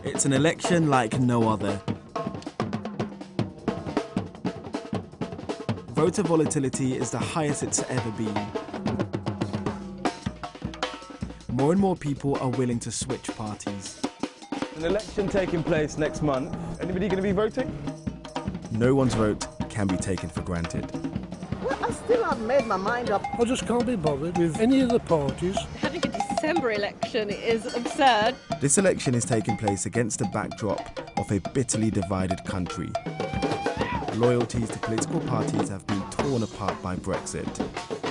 It's an election like no other. Voter volatility is the highest it's ever been. More and more people are willing to switch parties. An election taking place next month. Anybody going to be voting? No one's vote can be taken for granted. Well, I still haven't made my mind up. I just can't be bothered with any of the parties. Having a December election is absurd. This election is taking place against the backdrop of a bitterly divided country. Loyalties to political parties have been torn apart by Brexit.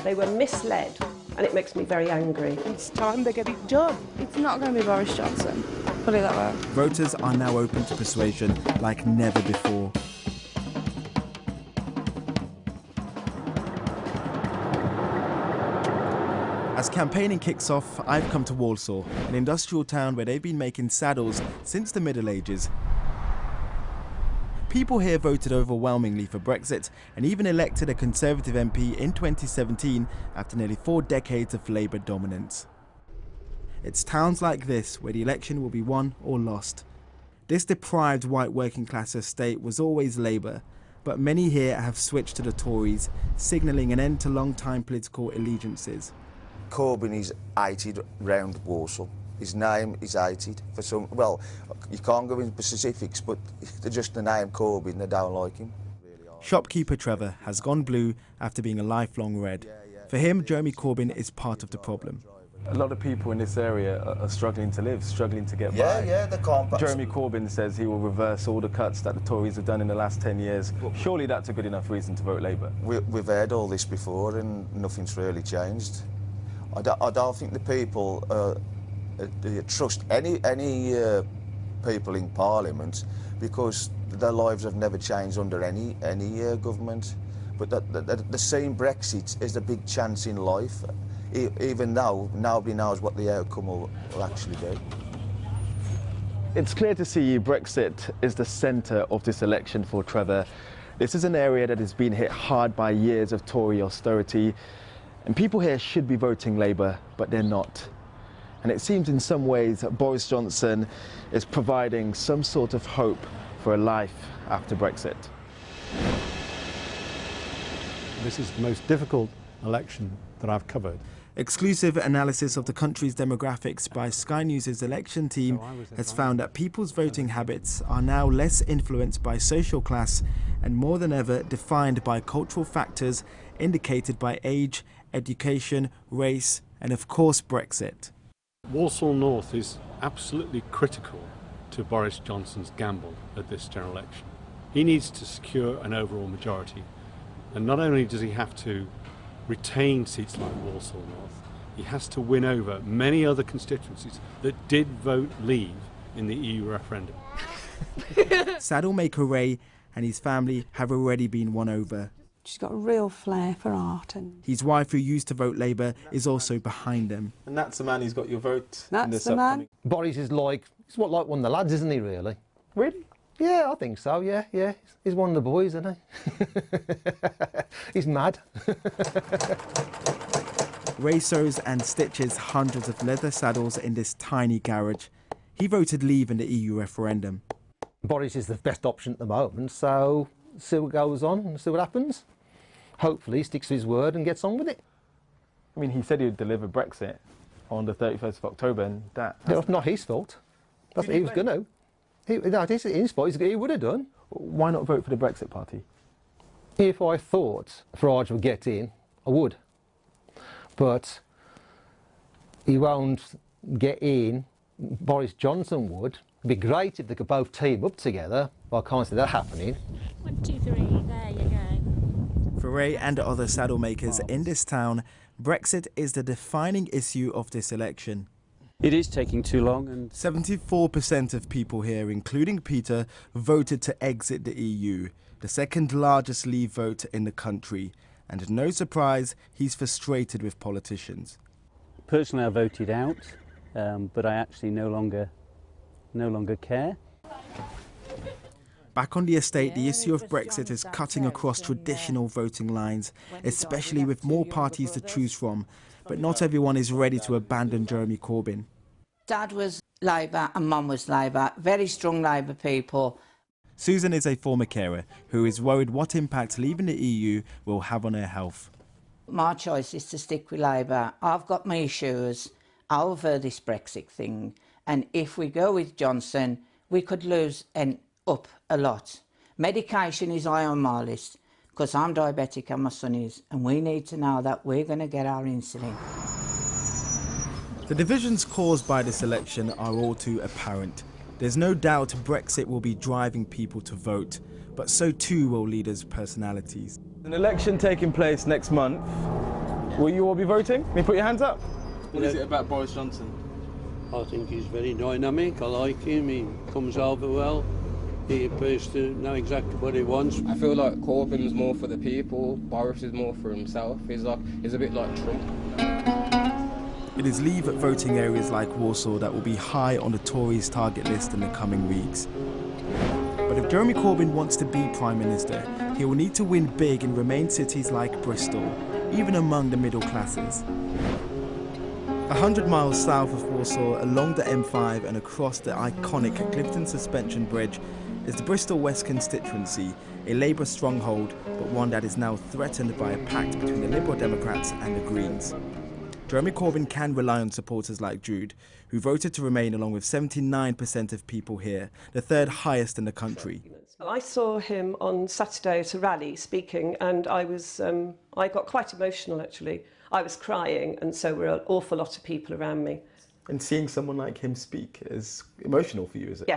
They were misled, and it makes me very angry. It's time they get it done. It's not going to be Boris Johnson, put it that way. Voters are now open to persuasion like never before. As campaigning kicks off, I've come to Walsall, an industrial town where they've been making saddles since the Middle Ages. People here voted overwhelmingly for Brexit and even elected a Conservative MP in 2017 after nearly 4 decades of Labour dominance. It's towns like this where the election will be won or lost. This deprived white working class estate was always Labour, but many here have switched to the Tories, signalling an end to long-time political allegiances. Corbyn is hated round Walsall. His name is hated for some, well, you can't go into specifics, but just the name Corbyn, they don't like him. Shopkeeper Trevor has gone blue after being a lifelong Red. For him, Jeremy Corbyn is part of the problem. A lot of people in this area are struggling to live, struggling to get by. Yeah, they can't. Jeremy Corbyn says he will reverse all the cuts that the Tories have done in the last 10 years. Surely that's a good enough reason to vote Labour. We've heard all this before and nothing's really changed. I don't think the people trust any people in Parliament because their lives have never changed under any government. But the same Brexit is a big chance in life, even though nobody knows what the outcome will actually be. It's clear to see Brexit is the centre of this election for Trevor. This is an area that has been hit hard by years of Tory austerity, and people here should be voting Labour, but they're not. And it seems in some ways that Boris Johnson is providing some sort of hope for a life after Brexit. This is the most difficult election that I've covered. Exclusive analysis of the country's demographics by Sky News' election team has found that people's voting habits are now less influenced by social class and more than ever defined by cultural factors indicated by age, education, race, and of course Brexit. Walsall North is absolutely critical to Boris Johnson's gamble at this general election. He needs to secure an overall majority, and not only does he have to retain seats like Walsall North, he has to win over many other constituencies that did vote leave in the EU referendum. Saddlemaker Ray and his family have already been won over. She's got a real flair for art. And His wife, who used to vote Labour, is also behind them. And that's the man who's got your vote. that's the man. Boris is like, he's one of the lads, isn't he, really? Really? Yeah, I think so, yeah. He's one of the boys, isn't he? He's mad. Ray sews and stitches hundreds of leather saddles in this tiny garage. He voted leave in the EU referendum. Boris is the best option at the moment, so see what goes on and see what happens. Hopefully he sticks to his word and gets on with it. I mean, he said he would deliver Brexit on the 31st of October, and That's not his fault. That's what he was going to. It's his fault. He would have done. Why not vote for the Brexit Party? If I thought Farage would get in, I would. But he won't get in. Boris Johnson would. It'd be great if they could both team up together, but I can't see that happening. 1, 2, 3, there you go. For Ray and other saddle makers in this town, Brexit is the defining issue of this election. It is taking too long, and 74% of people here, including Peter, voted to exit the EU, the second largest leave vote in the country. And no surprise, he's frustrated with politicians. personally I voted out, but I actually no longer care. Back on the estate, the issue of Brexit is cutting across traditional voting lines, especially with more parties to choose from. But not everyone is ready to abandon Jeremy Corbyn. Dad was Labour and Mum was Labour, very strong Labour people. Susan is a former carer who is worried what impact leaving the EU will have on her health. My choice is to stick with Labour. I've got my issues over this Brexit thing, and if we go with Johnson, we could lose up a lot. Medication is high on my list because I'm diabetic and my son is, and we need to know that we're going to get our insulin. The divisions caused by this election are all too apparent. There's no doubt Brexit will be driving people to vote, but so too will leaders' personalities. An election taking place next month. Will you all be voting? Can you put your hands up? What is it about Boris Johnson? I think he's very dynamic. I like him. He comes over well. He appears to know exactly what he wants. I feel like Corbyn's more for the people. Boris is more for himself. He's a bit like Trump. It is Leave voting areas like Warsaw that will be high on the Tories' target list in the coming weeks. But if Jeremy Corbyn wants to be Prime Minister, he will need to win big in Remain cities like Bristol, even among the middle classes. 100 miles south of Warsaw, along the M5 and across the iconic Clifton Suspension Bridge, is the Bristol West constituency, a Labour stronghold, but one that is now threatened by a pact between the Liberal Democrats and the Greens. Jeremy Corbyn can rely on supporters like Jude, who voted to remain along with 79% of people here, the third highest in the country. I saw him on Saturday at a rally speaking, and I got quite emotional actually. I was crying, and so were an awful lot of people around me. And seeing someone like him speak is emotional for you, is it?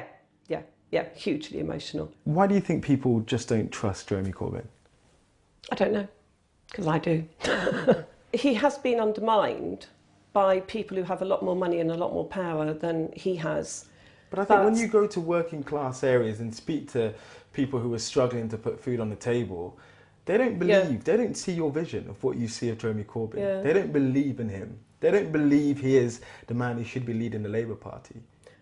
Yeah, hugely emotional. Why do you think people just don't trust Jeremy Corbyn? I don't know, because I do. He has been undermined by people who have a lot more money and a lot more power than he has. But I think when you go to working class areas and speak to people who are struggling to put food on the table, they don't believe, they don't see your vision of what you see of Jeremy Corbyn. Yeah. They don't believe in him. They don't believe he is the man who should be leading the Labour Party.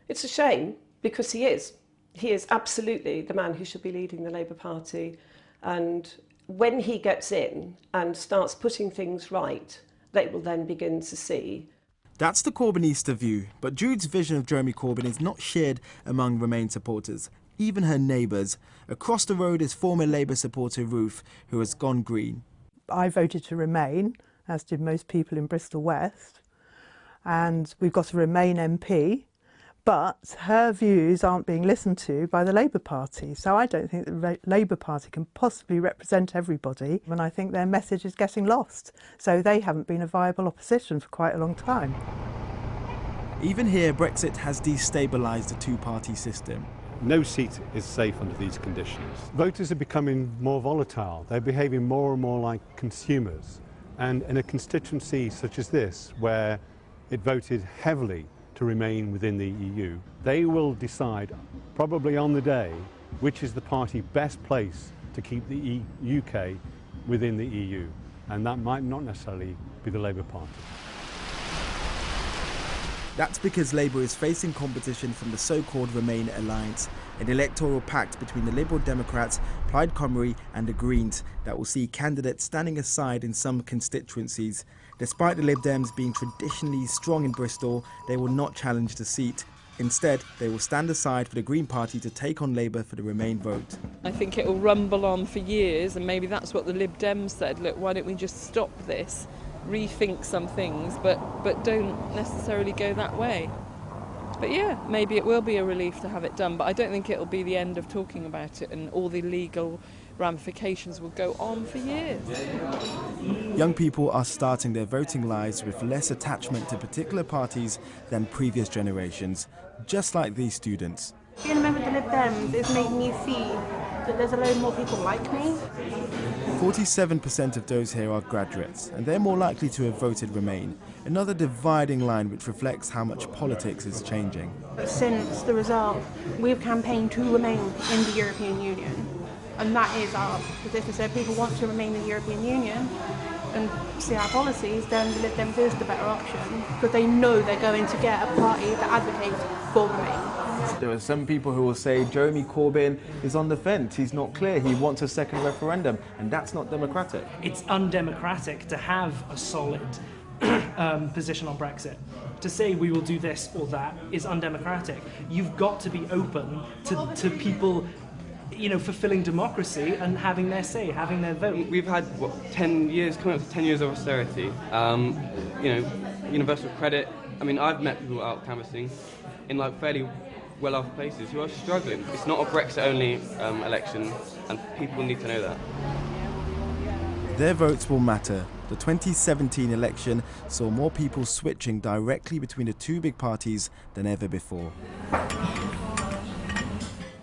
It's a shame, because he is. He is absolutely the man who should be leading the Labour Party. And when he gets in and starts putting things right, they will then begin to see. That's the Corbynista view, but Jude's vision of Jeremy Corbyn is not shared among Remain supporters, even her neighbours. Across the road is former Labour supporter Ruth, who has gone green. I voted to Remain, as did most people in Bristol West, and we've got a Remain MP, but her views aren't being listened to by the Labour Party. So I don't think the Labour Party can possibly represent everybody, and I think their message is getting lost. So they haven't been a viable opposition for quite a long time. Even here, Brexit has destabilised the two-party system. No seat is safe under these conditions. Voters are becoming more volatile. They're behaving more and more like consumers. And in a constituency such as this, where it voted heavily to remain within the EU, they will decide, probably on the day, which is the party best placed to keep the UK within the EU. And that might not necessarily be the Labour Party. That's because Labour is facing competition from the so-called Remain Alliance, an electoral pact between the Liberal Democrats, Plaid Cymru and the Greens that will see candidates standing aside in some constituencies. Despite the Lib Dems being traditionally strong in Bristol, they will not challenge the seat. Instead, they will stand aside for the Green Party to take on Labour for the Remain vote. I think it will rumble on for years, and maybe that's what the Lib Dems said. Look, why don't we just stop this, rethink some things, but don't necessarily go that way. But yeah, maybe it will be a relief to have it done, but I don't think it'll be the end of talking about it, and all the legal ramifications will go on for years. Young people are starting their voting lives with less attachment to particular parties than previous generations, just like these students. Being a member of the Lib Dems is making me see that there's a load more people like me. 47% of those here are graduates, and they're more likely to have voted Remain, another dividing line which reflects how much politics is changing. Since the result, we've campaigned to remain in the European Union, and that is our position. So if people want to remain in the European Union and see our policies, then the Lib Dems is the better option, because they know they're going to get a party that advocates for Remain. There are some people who will say Jeremy Corbyn is on the fence, he's not clear, he wants a second referendum, and that's not democratic. It's undemocratic to have a solid position on Brexit. To say we will do this or that is undemocratic. You've got to be open to people, you know, fulfilling democracy and having their say, having their vote. We've had, what, 10 years, coming up to 10 years of austerity. You know, universal credit. I mean, I've met people out canvassing in like fairly well-off places who are struggling. It's not a Brexit-only election, and people need to know that. Their votes will matter. The 2017 election saw more people switching directly between the two big parties than ever before.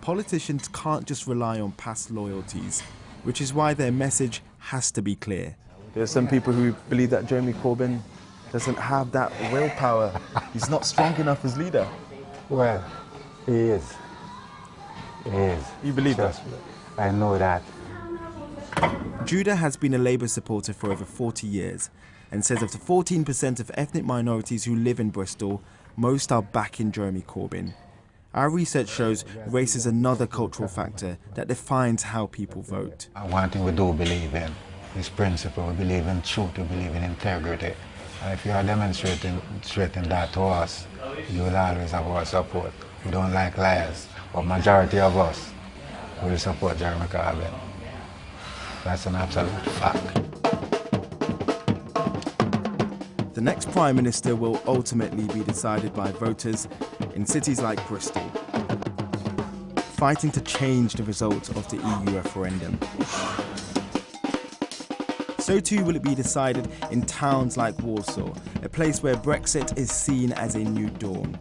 Politicians can't just rely on past loyalties, which is why their message has to be clear. There are some people who believe that Jeremy Corbyn doesn't have that willpower. He's not strong enough as leader. Well, he is. He is. You believe that? I know that. Jude has been a Labour supporter for over 40 years and says of the 14% of ethnic minorities who live in Bristol, most are backing Jeremy Corbyn. Our research shows race is another cultural factor that defines how people vote. One thing we do believe in is principle. We believe in truth, we believe in integrity. And if you are demonstrating that to us, you will always have our support. We don't like liars, but majority of us will support Jeremy Corbyn. That's an absolute fact. The next Prime Minister will ultimately be decided by voters in cities like Bristol, fighting to change the result of the EU referendum. So too will it be decided in towns like Warsaw, a place where Brexit is seen as a new dawn.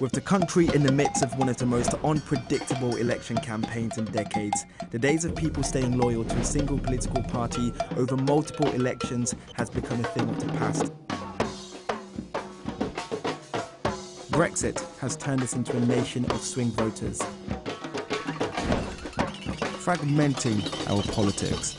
With the country in the midst of one of the most unpredictable election campaigns in decades, the days of people staying loyal to a single political party over multiple elections has become a thing of the past. Brexit has turned us into a nation of swing voters, fragmenting our politics.